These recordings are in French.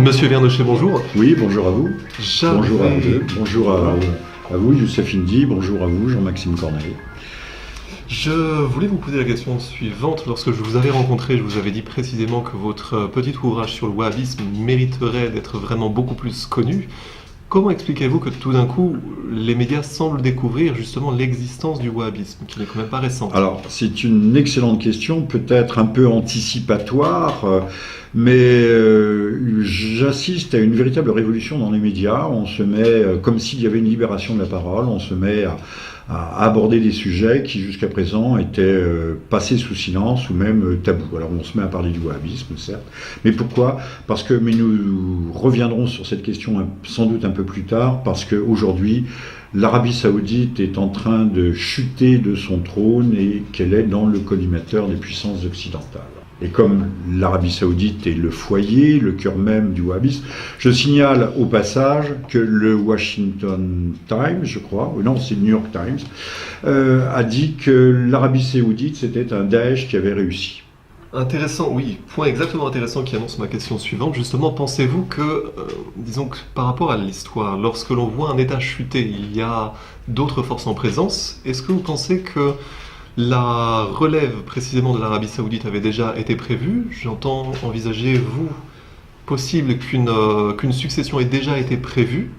Monsieur Vernochet, bonjour. Oui, bonjour à vous. Bonjour à vous. Bonjour à vous, Youssef Indy. Bonjour à vous, Jean-Maxime Corneille. Je voulais vous poser la question suivante. Lorsque je vous avais rencontré, je vous avais dit précisément que votre petit ouvrage sur le wahhabisme mériterait d'être vraiment beaucoup plus connu. Comment expliquez-vous que tout d'un coup, les médias semblent découvrir justement l'existence du wahhabisme, qui n'est quand même pas récente? Alors, c'est une excellente question, peut-être un peu anticipatoire, mais j'assiste à une véritable révolution dans les médias. On se met, comme s'il y avait une libération de la parole, on se met à aborder des sujets qui jusqu'à présent étaient passés sous silence ou même tabous. Alors on se met à parler du wahhabisme, certes, mais pourquoi? Mais nous reviendrons sur cette question sans doute un peu plus tard, parce qu'aujourd'hui, l'Arabie Saoudite est en train de chuter de son trône et qu'elle est dans le collimateur des puissances occidentales. Et comme l'Arabie Saoudite est le foyer, le cœur même du wahhabisme, je signale au passage que le Washington Times, je crois, non, c'est le New York Times, a dit que l'Arabie Saoudite, c'était un Daesh qui avait réussi. Intéressant, oui, point exactement intéressant qui annonce ma question suivante. Justement, pensez-vous que, disons que par rapport à l'histoire, lorsque l'on voit un État chuter, il y a d'autres forces en présence, est-ce que vous pensez que la relève précisément de l'Arabie Saoudite avait déjà été prévue? J'entends envisager, vous, possible qu'une succession ait déjà été prévue.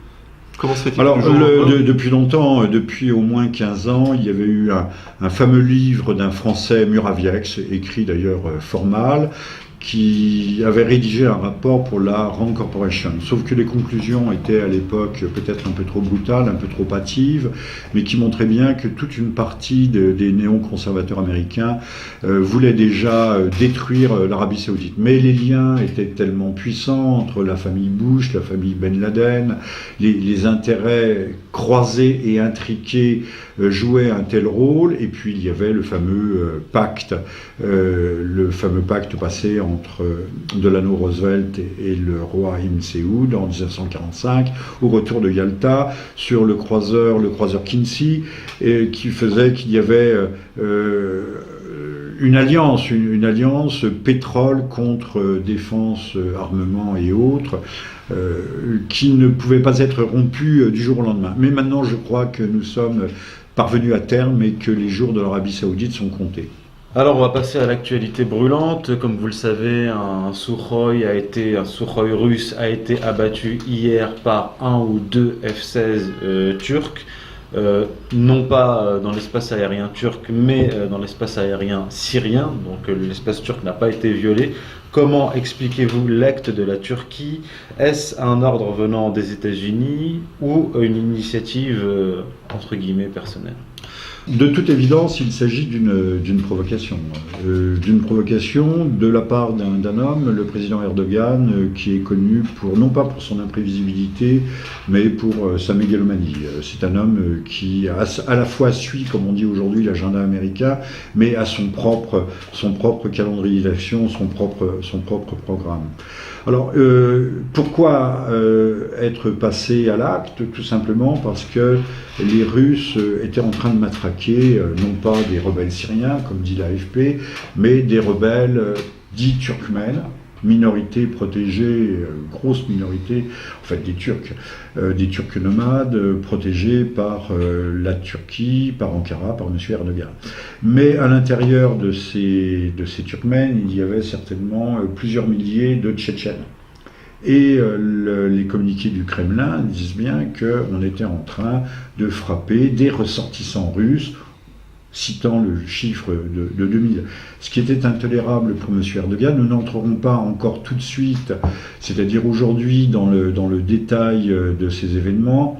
Comment se fait-il? Alors, depuis longtemps, depuis au moins 15 ans, il y avait eu un fameux livre d'un Français, Muravieix, écrit d'ailleurs fort mal, qui avait rédigé un rapport pour la Rand Corporation. Sauf que les conclusions étaient à l'époque peut-être un peu trop brutales, un peu trop hâtives, mais qui montraient bien que toute une partie des néoconservateurs américains voulaient déjà détruire l'Arabie Saoudite. Mais les liens étaient tellement puissants entre la famille Bush, la famille Ben Laden, les intérêts croisés et intriqués jouaient un tel rôle, et puis il y avait le fameux pacte passé entre Delano Roosevelt et le roi Ibn Saoud en 1945, au retour de Yalta, sur le croiseur Kinsey, qui faisait qu'il y avait une alliance pétrole contre défense, armement et autres, qui ne pouvait pas être rompue du jour au lendemain. Mais maintenant, je crois que nous sommes parvenus à terme et que les jours de l'Arabie Saoudite sont comptés. Alors on va passer à l'actualité brûlante. Comme vous le savez, un Sukhoi russe a été abattu hier par un ou deux F-16 turcs. Non pas dans l'espace aérien turc, mais dans l'espace aérien syrien. Donc l'espace turc n'a pas été violé. Comment expliquez-vous l'acte de la Turquie? Est-ce un ordre venant des États-Unis ou une initiative entre guillemets personnelle? De toute évidence, il s'agit d'une provocation. D'une provocation de la part d'un homme, le président Erdogan, qui est connu non pas pour son imprévisibilité, mais pour sa mégalomanie. C'est un homme qui à la fois suit, comme on dit aujourd'hui, l'agenda américain, mais a son propre calendrier d'action, son propre programme. Alors, pourquoi être passé à l'acte? Tout simplement parce que les Russes étaient en train de matraquer, non pas des rebelles syriens, comme dit l'AFP, mais des rebelles dits turkmènes, minorité protégée, grosse minorité, en fait des Turcs nomades, protégés par la Turquie, par Ankara, par M. Erdogan. Mais à l'intérieur de ces Turkmènes, il y avait certainement plusieurs milliers de Tchétchènes. Et les communiqués du Kremlin disent bien qu'on était en train de frapper des ressortissants russes, citant le chiffre de 2000. Ce qui était intolérable pour M. Erdogan. Nous n'entrerons pas encore tout de suite, c'est-à-dire aujourd'hui, dans le détail de ces événements,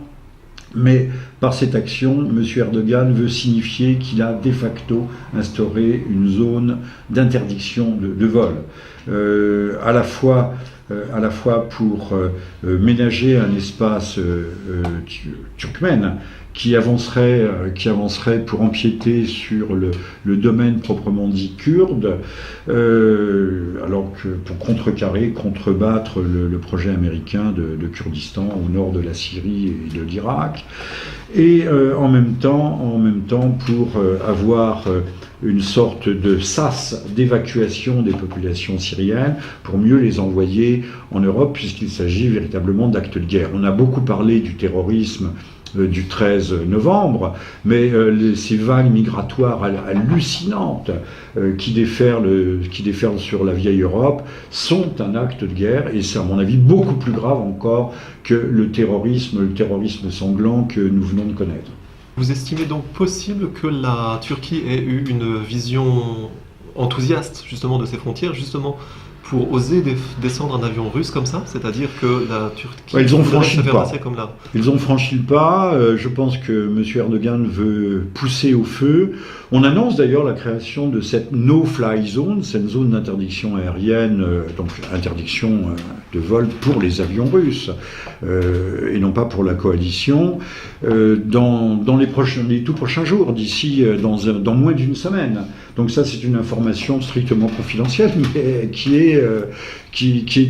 mais par cette action, M. Erdogan veut signifier qu'il a de facto instauré une zone d'interdiction de vol. À la fois pour ménager un espace turkmène qui avancerait pour empiéter sur le domaine proprement dit kurde, alors que pour contrebattre le projet américain de Kurdistan au nord de la Syrie et de l'Irak, et en même temps pour avoir une sorte de sas d'évacuation des populations syriennes pour mieux les envoyer en Europe, puisqu'il s'agit véritablement d'actes de guerre. On a beaucoup parlé du terrorisme du 13 novembre, mais ces vagues migratoires hallucinantes qui déferlent sur la vieille Europe sont un acte de guerre, et c'est à mon avis beaucoup plus grave encore que le terrorisme sanglant que nous venons de connaître. Vous estimez donc possible que la Turquie ait eu une vision enthousiaste justement de ses frontières, justement pour oser descendre un avion russe comme ça, c'est-à-dire que la Turquie ils ont franchi le pas. Comme là. Ils ont franchi le pas. Je pense que M. Erdogan veut pousser au feu. On annonce d'ailleurs la création de cette no-fly zone, cette zone d'interdiction aérienne, donc interdiction de vol pour les avions russes, et non pas pour la coalition, dans les tout prochains jours, d'ici dans moins d'une semaine. Donc ça, c'est une information strictement confidentielle, mais qui est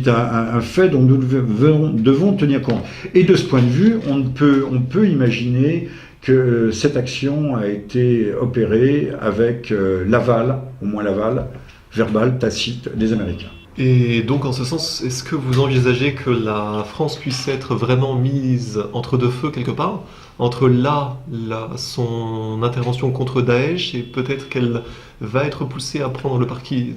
un fait dont nous devons tenir compte. Et de ce point de vue, on peut imaginer que cette action a été opérée avec l'aval, au moins l'aval, verbal, tacite des Américains. Et donc en ce sens, est-ce que vous envisagez que la France puisse être vraiment mise entre deux feux quelque part, entre son intervention contre Daesh, et peut-être qu'elle va être poussée à prendre le parti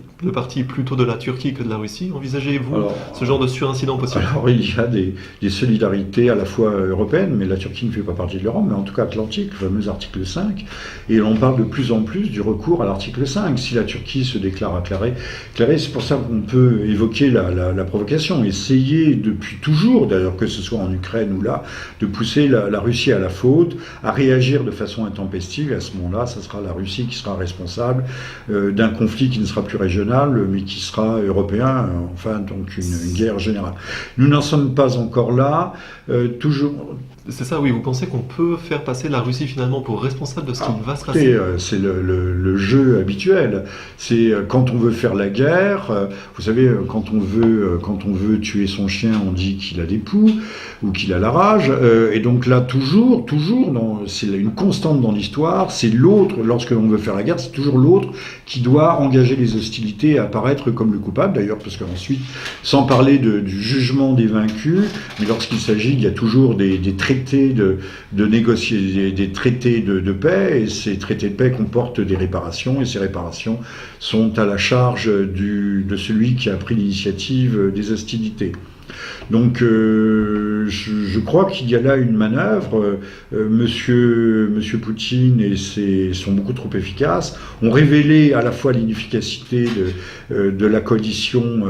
plutôt de la Turquie que de la Russie? Envisagez-vous ce genre de surincident possible? Alors il y a des solidarités à la fois européennes, mais la Turquie ne fait pas partie de l'Europe, mais en tout cas atlantique, le fameux article 5, et on parle de plus en plus du recours à l'article 5. Si la Turquie se déclare acclarée, c'est pour ça qu'on peut évoquer la provocation, essayer depuis toujours, d'ailleurs que ce soit en Ukraine ou là, de pousser la Russie à la faute, à réagir de façon intempestive, et à ce moment-là, ça sera la Russie qui sera responsable d'un conflit qui ne sera plus régional, mais qui sera européen, enfin donc une guerre générale. Nous n'en sommes pas encore là, toujours... C'est ça, oui, vous pensez qu'on peut faire passer la Russie finalement pour responsable de ce qui va se passer? C'est le jeu habituel. C'est quand on veut faire la guerre, vous savez, quand on veut tuer son chien, on dit qu'il a des poux ou qu'il a la rage. Et donc là, toujours, c'est une constante dans l'histoire, c'est l'autre, lorsque l'on veut faire la guerre, c'est toujours l'autre qui doit engager les hostilités et apparaître comme le coupable, d'ailleurs, parce qu'ensuite, sans parler du jugement des vaincus, mais lorsqu'il s'agit, il y a toujours des traités de négocier, des traités de paix, et ces traités de paix comportent des réparations, et ces réparations sont à la charge de celui qui a pris l'initiative des hostilités. Donc je crois qu'il y a là une manœuvre. Monsieur Poutine sont beaucoup trop efficaces, ont révélé à la fois l'inefficacité de la coalition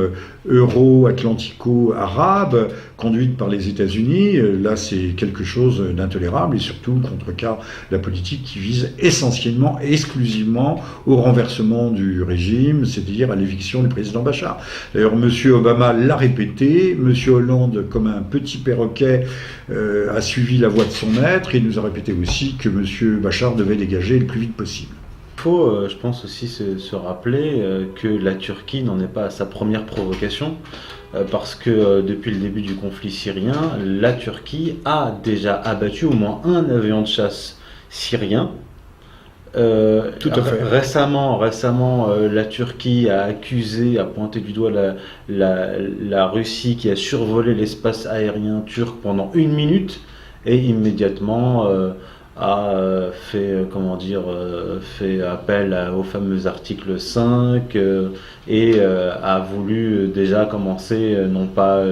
euro-atlantico-arabe conduite par les États-Unis. Là, c'est quelque chose d'intolérable, et surtout contrecarre la politique qui vise essentiellement, exclusivement au renversement du régime, c'est-à-dire à l'éviction du président Bachar. D'ailleurs, M. Obama l'a répété, M. Hollande, comme un petit perroquet, a suivi la voie de son maître, et nous a répété aussi que M. Bachar devait dégager le plus vite possible. Il faut, je pense aussi, se rappeler que la Turquie n'en est pas à sa première provocation, parce que depuis le début du conflit syrien, la Turquie a déjà abattu au moins un avion de chasse syrien. Tout à fait. Récemment, la Turquie a pointé du doigt la Russie qui a survolé l'espace aérien turc pendant 1 minute, et immédiatement a fait appel au fameux article 5 et a voulu déjà commencer, non pas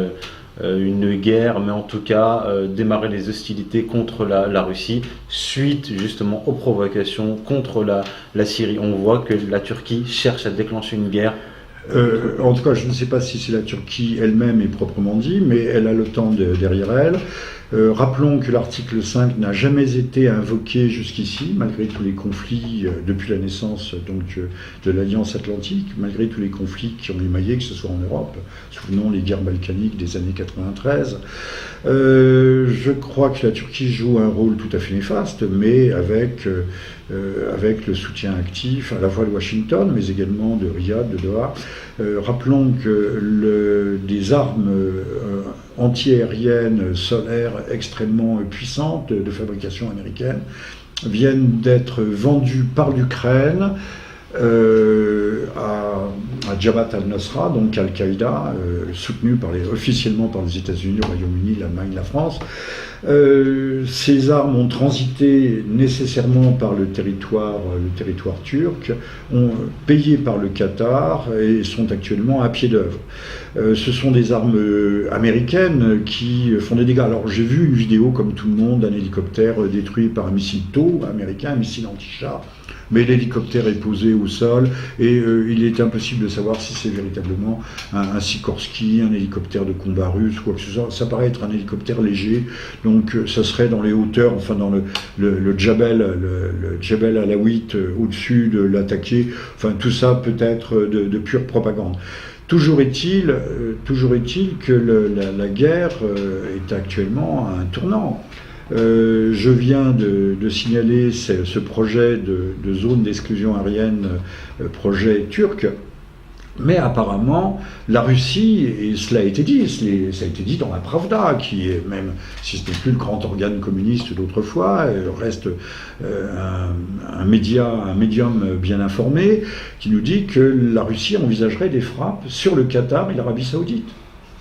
une guerre, mais en tout cas démarrer les hostilités contre la Russie, suite justement aux provocations contre la Syrie. On voit que la Turquie cherche à déclencher une guerre. En tout cas, je ne sais pas si c'est la Turquie elle-même est proprement dit, mais elle a l'OTAN derrière elle. Rappelons que l'article 5 n'a jamais été invoqué jusqu'ici, malgré tous les conflits depuis la naissance de l'Alliance Atlantique, malgré tous les conflits qui ont émaillé, que ce soit en Europe. Souvenons les guerres balkaniques des années 93. Je crois que la Turquie joue un rôle tout à fait néfaste, mais avec le soutien actif à la fois de Washington, mais également de Riyad, de Doha. Rappelons que des armes anti-aériennes solaires extrêmement puissantes de fabrication américaine viennent d'être vendues par l'Ukraine à Jabhat al-Nusra, donc Al-Qaïda, soutenu officiellement par les États-Unis, le Royaume-Uni, l'Allemagne, la France. Ces armes ont transité nécessairement par le territoire turc, ont payé par le Qatar et sont actuellement à pied d'œuvre. Ce sont des armes américaines qui font des dégâts. Alors j'ai vu une vidéo, comme tout le monde, d'un hélicoptère détruit par un missile TOW américain, un missile anti-char. Mais l'hélicoptère est posé au sol et il est impossible de savoir si c'est véritablement un Sikorsky, un hélicoptère de combat russe ou quoi que ce soit. Ça paraît être un hélicoptère léger, donc ça serait dans les hauteurs, enfin dans le Jabal Alawit au-dessus de l'attaqué. Enfin tout ça peut être de pure propagande. Toujours est-il que la guerre est actuellement à un tournant. Je viens de signaler ce projet de zone d'exclusion aérienne, projet turc, mais apparemment la Russie, et cela a été dit, ça a été dit dans la Pravda, qui est même, si ce n'est plus le grand organe communiste d'autrefois, reste un médium bien informé, qui nous dit que la Russie envisagerait des frappes sur le Qatar et l'Arabie Saoudite.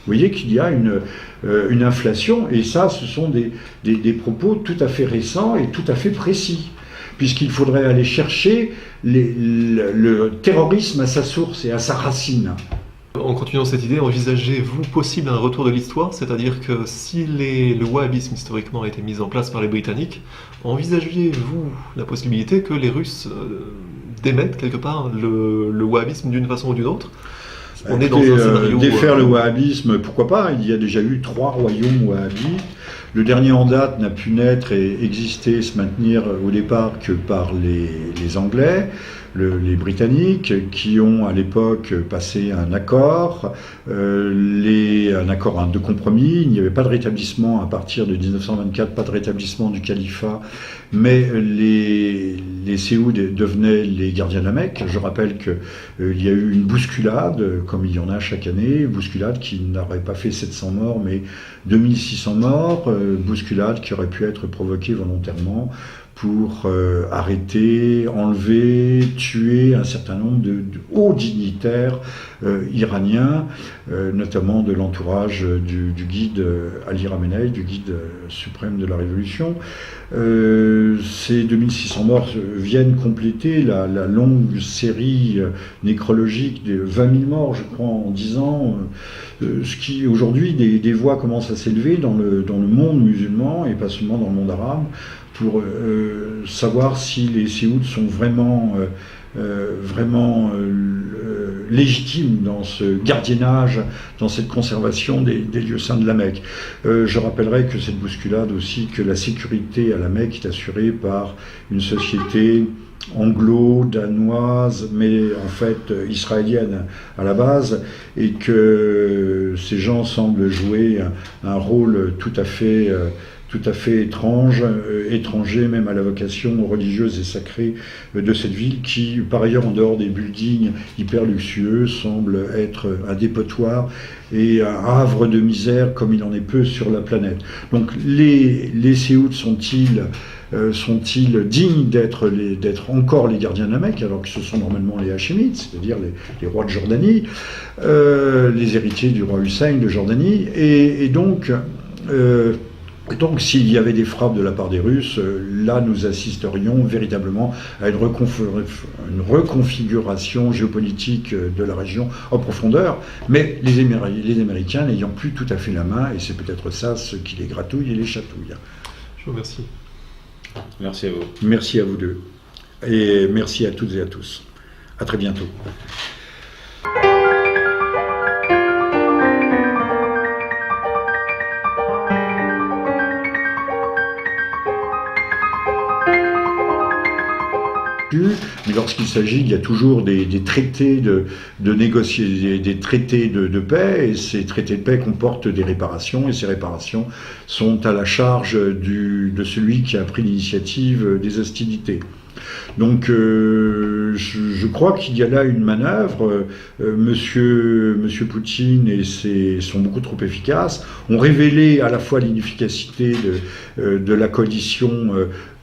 Vous voyez qu'il y a une inflation, et ça, ce sont des propos tout à fait récents et tout à fait précis, puisqu'il faudrait aller chercher le terrorisme à sa source et à sa racine. En continuant cette idée, envisagez-vous possible un retour de l'histoire, c'est-à-dire que si le wahhabisme historiquement a été mis en place par les Britanniques, envisagez-vous la possibilité que les Russes démettent quelque part le wahhabisme d'une façon ou d'une autre? On est dans un scénario défaire le wahhabisme, pourquoi pas? Il y a déjà eu 3 royaumes wahhabites. Le dernier en date n'a pu naître et exister, se maintenir au départ que par les Anglais, les Britanniques, qui ont à l'époque passé un accord, un accord de compromis. Il n'y avait pas de rétablissement à partir de 1924, pas de rétablissement du califat, mais les Séouds devenaient les gardiens de la Mecque. Je rappelle qu'il y a eu une bousculade, comme il y en a chaque année, bousculade qui n'aurait pas fait 700 morts, mais 2600 morts, bousculade qui aurait pu être provoquée volontairement pour arrêter, enlever, tuer un certain nombre de hauts dignitaires iraniens, notamment de l'entourage du guide Ali Khamenei, du guide suprême de la Révolution. Ces 2600 morts viennent compléter la longue série nécrologique de 20 000 morts, je crois, en 10 ans. Ce qui, aujourd'hui, des voix commencent à s'élever dans le monde musulman, et pas seulement dans le monde arabe, pour savoir si les Séouds sont vraiment légitimes dans ce gardiennage, dans cette conservation des lieux saints de la Mecque. Je rappellerai que cette bousculade aussi, que la sécurité à la Mecque est assurée par une société anglo-danoise, mais en fait israélienne à la base, et que ces gens semblent jouer un rôle tout à fait étranger même à la vocation religieuse et sacrée de cette ville qui, par ailleurs, en dehors des buildings hyper luxueux, semble être un dépotoir et un havre de misère comme il en est peu sur la planète. Donc les Séouds sont-ils dignes d'être encore les gardiens de la Mecque, alors que ce sont normalement les Hachémites, c'est-à-dire les rois de Jordanie, les héritiers du roi Hussein de Jordanie, et donc s'il y avait des frappes de la part des Russes, là nous assisterions véritablement à une reconfiguration géopolitique de la région en profondeur, mais les Américains n'ayant plus tout à fait la main, et c'est peut-être ça ce qui les gratouille et les chatouille. Je vous remercie. Merci à vous. Merci à vous deux. Et merci à toutes et à tous. À très bientôt. Mais lorsqu'il s'agit, il y a toujours des traités de négocier, des traités de paix, et ces traités de paix comportent des réparations, et ces réparations sont à la charge de celui qui a pris l'initiative des hostilités. Donc je crois qu'il y a là une manœuvre. Monsieur Poutine sont beaucoup trop efficaces, ont révélé à la fois l'inefficacité de la coalition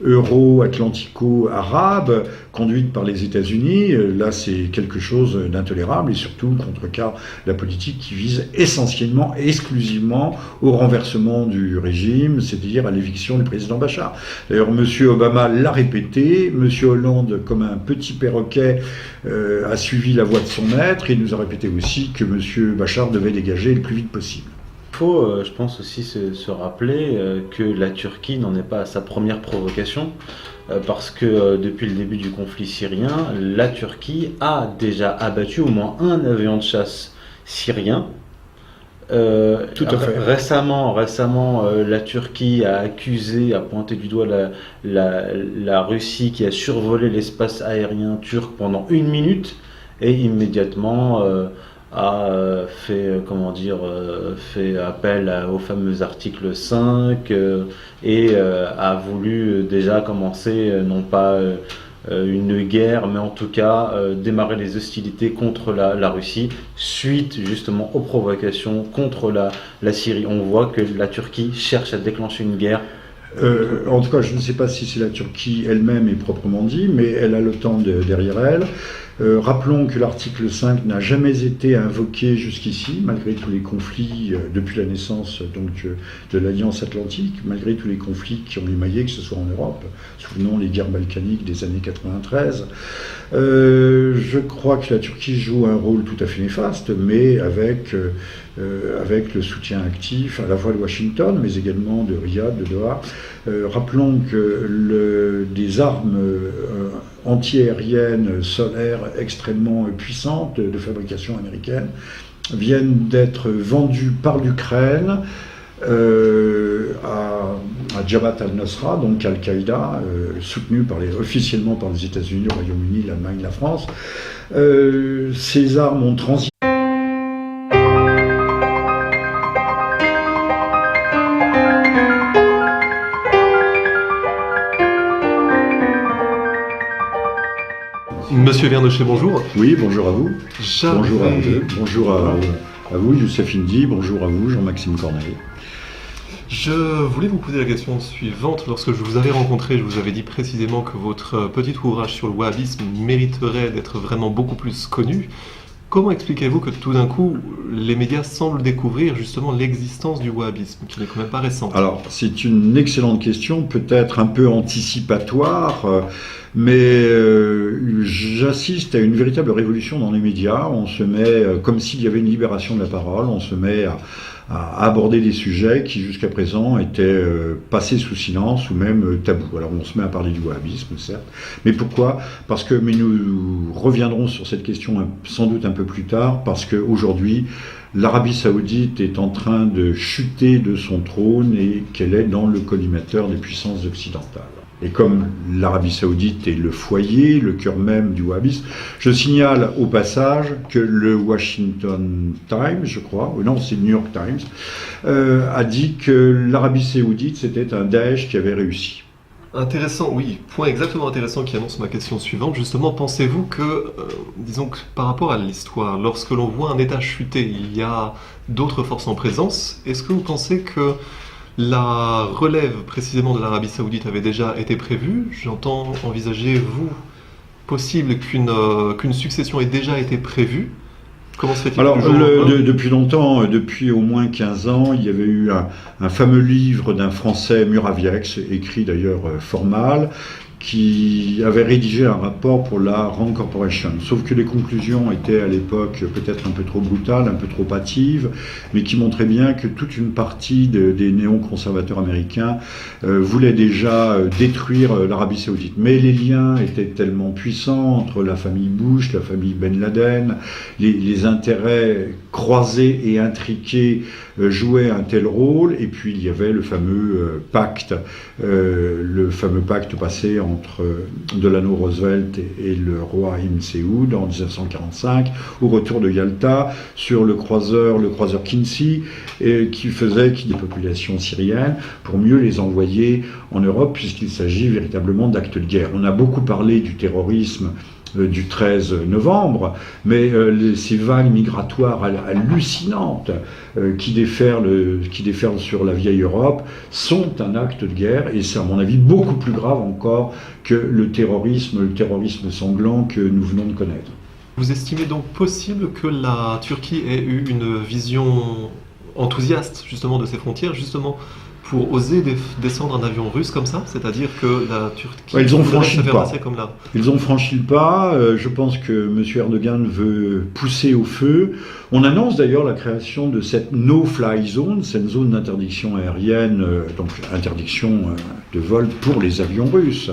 euro-atlantico-arabe conduite par les États-Unis. Là, c'est quelque chose d'intolérable et surtout contrecarre la politique qui vise essentiellement et exclusivement au renversement du régime, c'est-à-dire à l'éviction du président Bachar. D'ailleurs, M. Obama l'a répété, M. Hollande, comme un petit perroquet, a suivi la voie de son maître et nous a répété aussi que M. Bachar devait dégager le plus vite possible. Il faut, je pense aussi se rappeler que la Turquie n'en est pas à sa première provocation, parce que depuis le début du conflit syrien, la Turquie a déjà abattu au moins un avion de chasse syrien. Tout à fait. Récemment, la Turquie a pointé du doigt la Russie qui a survolé l'espace aérien turc pendant 1 minute et immédiatement a fait appel au fameux article 5 et a voulu déjà commencer non pas une guerre, mais en tout cas démarrer les hostilités contre la Russie suite justement aux provocations contre la Syrie. On voit que la Turquie cherche à déclencher une guerre. En tout cas, je ne sais pas si c'est la Turquie elle-même est proprement dit, mais elle a l'OTAN derrière elle. Rappelons que l'article 5 n'a jamais été invoqué jusqu'ici, malgré tous les conflits depuis la naissance de l'Alliance Atlantique, malgré tous les conflits qui ont émaillé, que ce soit en Europe. Souvenons les guerres balkaniques des années 93. Je crois que la Turquie joue un rôle tout à fait néfaste, mais avec le soutien actif à la fois de Washington, mais également de Riyad, de Doha. Rappelons que des armes anti-aériennes solaires extrêmement puissantes de fabrication américaine viennent d'être vendues par l'Ukraine à Jabhat al-Nusra, donc Al-Qaïda, soutenu officiellement par les États-Unis, le Royaume-Uni, l'Allemagne, la France. Ces armes ont transité. Monsieur Vernochet, bonjour. Oui, bonjour à vous. Bonjour à vous. Bonjour à vous, Youssef Indy. Bonjour à vous, Jean-Maxime Corneille. Je voulais vous poser la question suivante. Lorsque je vous avais rencontré, je vous avais dit précisément que votre petit ouvrage sur le wahhabisme mériterait d'être vraiment beaucoup plus connu. Comment expliquez-vous que tout d'un coup, les médias semblent découvrir justement l'existence du wahhabisme, qui n'est quand même pas récente? Alors, c'est une excellente question, peut-être un peu anticipatoire, mais j'assiste à une véritable révolution dans les médias. On se met, comme s'il y avait une libération de la parole, on se met à aborder des sujets qui jusqu'à présent étaient passés sous silence ou même tabous. Alors on se met à parler du wahhabisme, certes, mais pourquoi? Mais nous reviendrons sur cette question sans doute un peu plus tard, parce qu'aujourd'hui, l'Arabie Saoudite est en train de chuter de son trône et qu'elle est dans le collimateur des puissances occidentales. Et comme l'Arabie Saoudite est le foyer, le cœur même du wahhabisme, je signale au passage que le Washington Times, je crois, ou non, c'est le New York Times, a dit que l'Arabie Saoudite, c'était un Daesh qui avait réussi. Intéressant, oui, point exactement intéressant qui annonce ma question suivante. Justement, pensez-vous que, disons que par rapport à l'histoire, lorsque l'on voit un État chuter, il y a d'autres forces en présence, est-ce que vous pensez que la relève précisément de l'Arabie Saoudite avait déjà été prévue? J'entends envisager, vous, possible qu'une succession ait déjà été prévue. Comment se fait-il? Alors, depuis longtemps, depuis au moins 15 ans, il y avait eu un fameux livre d'un Français, Muravieix, écrit d'ailleurs fort mal, qui avait rédigé un rapport pour la Rand Corporation. Sauf que les conclusions étaient à l'époque peut-être un peu trop brutales, un peu trop hâtives, mais qui montraient bien que toute une partie des néoconservateurs américains voulaient déjà détruire l'Arabie Saoudite. Mais les liens étaient tellement puissants entre la famille Bush, la famille Ben Laden, les intérêts croisés et intriqués jouaient un tel rôle, et puis il y avait le fameux pacte passé entre Delano Roosevelt et le roi Ibn Saoud en 1945, au retour de Yalta, sur le croiseur Kinsey, qui faisait des populations syriennes pour mieux les envoyer en Europe, puisqu'il s'agit véritablement d'actes de guerre. On a beaucoup parlé du terrorisme du 13 novembre, mais ces vagues migratoires hallucinantes qui déferlent sur la vieille Europe sont un acte de guerre, et c'est à mon avis beaucoup plus grave encore que le terrorisme sanglant que nous venons de connaître. Vous estimez donc possible que la Turquie ait eu une vision enthousiaste justement de ses frontières, justement pour oser descendre un avion russe comme ça, c'est-à-dire que la Turquie ils ont franchi se le faire pas. passer comme là. Ils ont franchi le pas. Je pense que M. Erdogan veut pousser au feu. On annonce d'ailleurs la création de cette no-fly zone, cette zone d'interdiction aérienne, donc interdiction de vol pour les avions russes,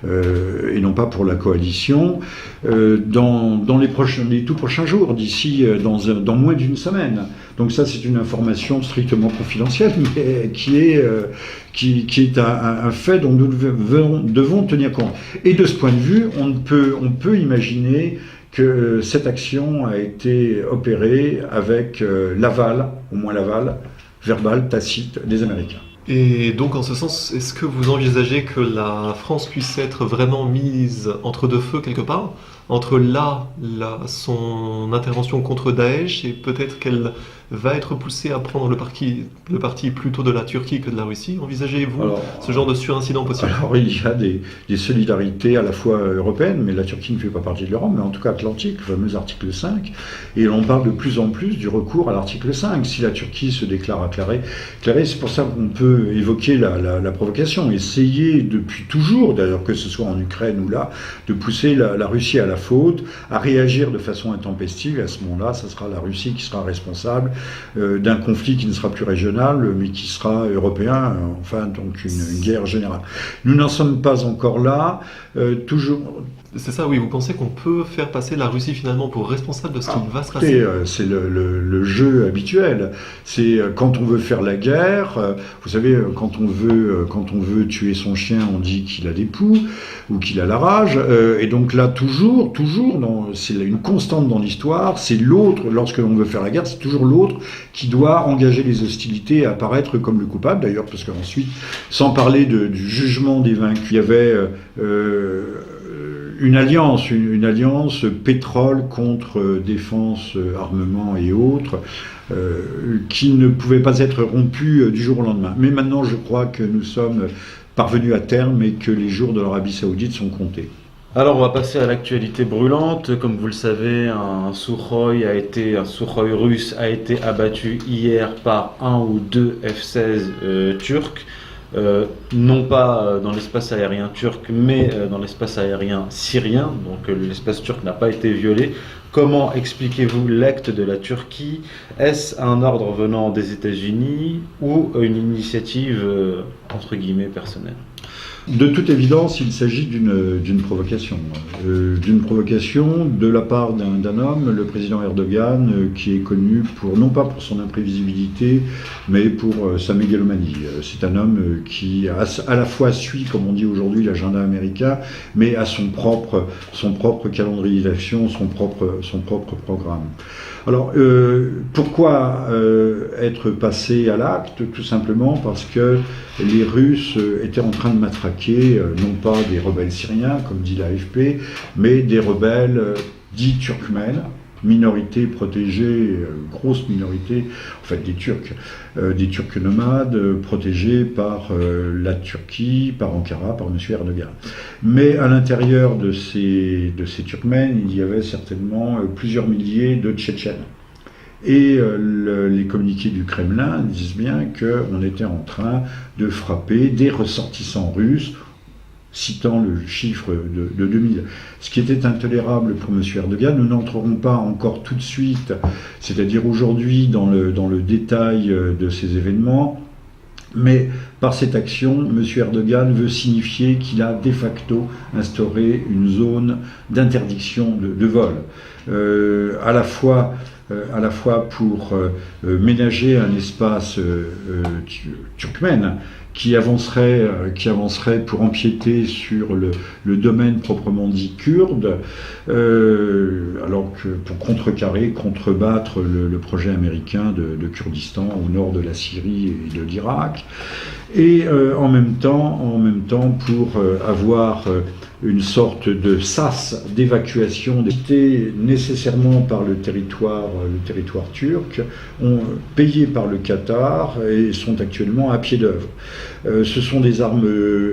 et non pas pour la coalition, dans les tout prochains jours, d'ici dans moins d'une semaine. Donc ça, c'est une information strictement confidentielle, mais qui est un fait dont nous devons tenir compte. Et de ce point de vue, on peut imaginer que cette action a été opérée avec l'aval, au moins l'aval, verbal, tacite des Américains. Et donc en ce sens, est-ce que vous envisagez que la France puisse être vraiment mise entre deux feux quelque part, entre son intervention contre Daesh, et peut-être qu'elle va être poussée à prendre le parti plutôt de la Turquie que de la Russie? Envisagez-vous ce genre de surincident possible? Alors il y a des solidarités à la fois européennes, mais la Turquie ne fait pas partie de l'Europe, mais en tout cas atlantique, le fameux article 5, et on parle de plus en plus du recours à l'article 5. Si la Turquie se déclare acclarée, c'est pour ça qu'on peut évoquer la provocation, essayer depuis toujours, d'ailleurs que ce soit en Ukraine ou là, de pousser la Russie à la faute, à réagir de façon intempestive, et à ce moment-là, ça sera la Russie qui sera responsable d'un conflit qui ne sera plus régional, mais qui sera européen, enfin donc une guerre générale. Nous n'en sommes pas encore là, toujours... C'est ça, oui, vous pensez qu'on peut faire passer la Russie finalement pour responsable de ce qui va se passer? C'est le jeu habituel. C'est quand on veut faire la guerre, vous savez, quand on veut tuer son chien, on dit qu'il a des poux ou qu'il a la rage. Et donc là, toujours, c'est une constante dans l'histoire, c'est l'autre, lorsque l'on veut faire la guerre, c'est toujours l'autre qui doit engager les hostilités et apparaître comme le coupable, d'ailleurs, parce qu'ensuite, sans parler du jugement des vaincus, il y avait... une alliance pétrole contre défense, armement et autres, qui ne pouvait pas être rompue du jour au lendemain. Mais maintenant, je crois que nous sommes parvenus à terme et que les jours de l'Arabie Saoudite sont comptés. Alors on va passer à l'actualité brûlante. Comme vous le savez, un Sukhoi russe a été abattu hier par un ou deux F-16 turcs. Non pas dans l'espace aérien turc, mais dans l'espace aérien syrien, donc l'espace turc n'a pas été violé. Comment expliquez-vous l'acte de la Turquie? Est-ce un ordre venant des États-Unis ou une initiative entre guillemets personnelle? De toute évidence, il s'agit d'une provocation. D'une provocation de la part d'un homme, le président Erdogan, qui est connu non pas pour son imprévisibilité, mais pour sa mégalomanie. C'est un homme qui à la fois suit, comme on dit aujourd'hui, l'agenda américain, mais a son propre calendrier d'action, son propre programme. Alors, pourquoi être passé à l'acte? Tout simplement parce que les Russes étaient en train de matraquer, non pas des rebelles syriens, comme dit l'AFP, mais des rebelles dits turkmènes, minorité protégée, grosse minorité, en fait des Turcs nomades, protégés par la Turquie, par Ankara, par M. Erdogan. Mais à l'intérieur de ces Turkmènes, il y avait certainement plusieurs milliers de Tchétchènes. Et les communiqués du Kremlin disent bien qu'on était en train de frapper des ressortissants russes, citant le chiffre de 2000. Ce qui était intolérable pour M. Erdogan, nous n'entrerons pas encore tout de suite, c'est-à-dire aujourd'hui, dans le détail de ces événements, mais par cette action, M. Erdogan veut signifier qu'il a de facto instauré une zone d'interdiction de vol. À la fois pour ménager un espace turkmène qui avancerait pour empiéter sur le domaine proprement dit kurde, alors que pour contrebattre le projet américain de Kurdistan au nord de la Syrie et de l'Irak, et en même temps pour avoir une sorte de sas d'évacuation nécessairement par le territoire turc, payés par le Qatar et sont actuellement à pied d'œuvre. Ce sont des armes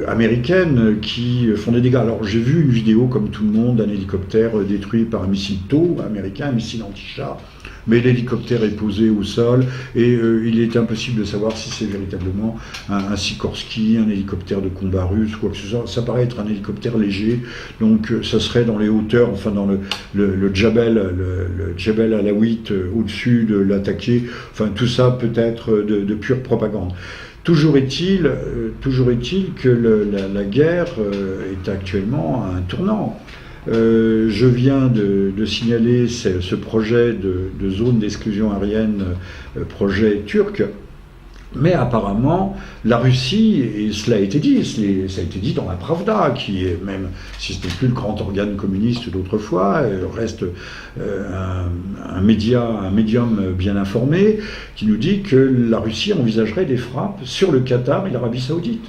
américaines qui font des dégâts. Alors j'ai vu une vidéo comme tout le monde d'un hélicoptère détruit par un missile TOW américain, un missile anti-char. Mais l'hélicoptère est posé au sol et il est impossible de savoir si c'est véritablement un Sikorsky, un hélicoptère de combat russe ou quoi que ce soit. Ça paraît être un hélicoptère léger, donc ça serait dans les hauteurs, enfin dans le Jabal Alawit au-dessus de l'attaqué. Enfin tout ça peut être de pure propagande. Toujours est-il que la guerre est actuellement à un tournant. Je viens de signaler ce projet de zone d'exclusion aérienne, projet turc, mais apparemment la Russie, et cela a été dit, ça a été dit dans la Pravda, qui est même, si ce n'est plus le grand organe communiste d'autrefois, reste un médium bien informé, qui nous dit que la Russie envisagerait des frappes sur le Qatar et l'Arabie Saoudite.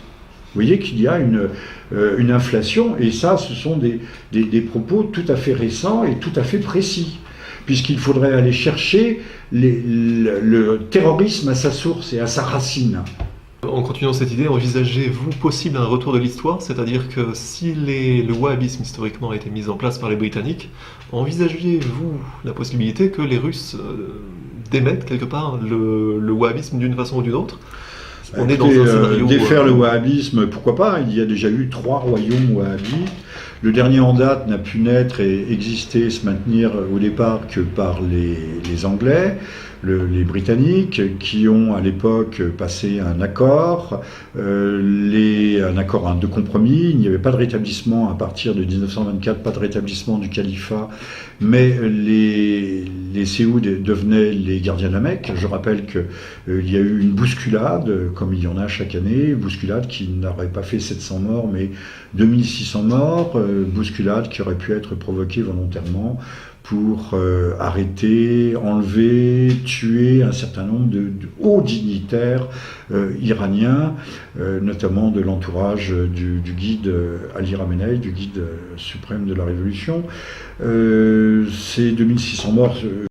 Vous voyez qu'il y a une inflation, et ça, ce sont des propos tout à fait récents et tout à fait précis, puisqu'il faudrait aller chercher le terrorisme à sa source et à sa racine. En continuant cette idée, envisagez-vous possible un retour de l'histoire, c'est-à-dire que si le wahhabisme historiquement a été mis en place par les Britanniques, envisagez-vous la possibilité que les Russes démettent quelque part le wahhabisme d'une façon ou d'une autre? On est dans un scénario défaire le wahhabisme, pourquoi pas? Il y a déjà eu 3 royaumes wahhabites. Le dernier en date n'a pu naître et exister, se maintenir au départ que par les Anglais, les Britanniques, qui ont à l'époque passé un accord, un accord de compromis. Il n'y avait pas de rétablissement à partir de 1924, pas de rétablissement du califat, mais les Séouds devenaient les gardiens de la Mecque. Je rappelle qu'il y a eu une bousculade, comme il y en a chaque année, bousculade qui n'aurait pas fait 700 morts, mais 2600 morts, bousculade qui aurait pu être provoquée volontairement pour arrêter, enlever, tuer un certain nombre de hauts dignitaires iraniens, notamment de l'entourage du guide Ali Khamenei, du guide suprême de la Révolution. Ces 2600 morts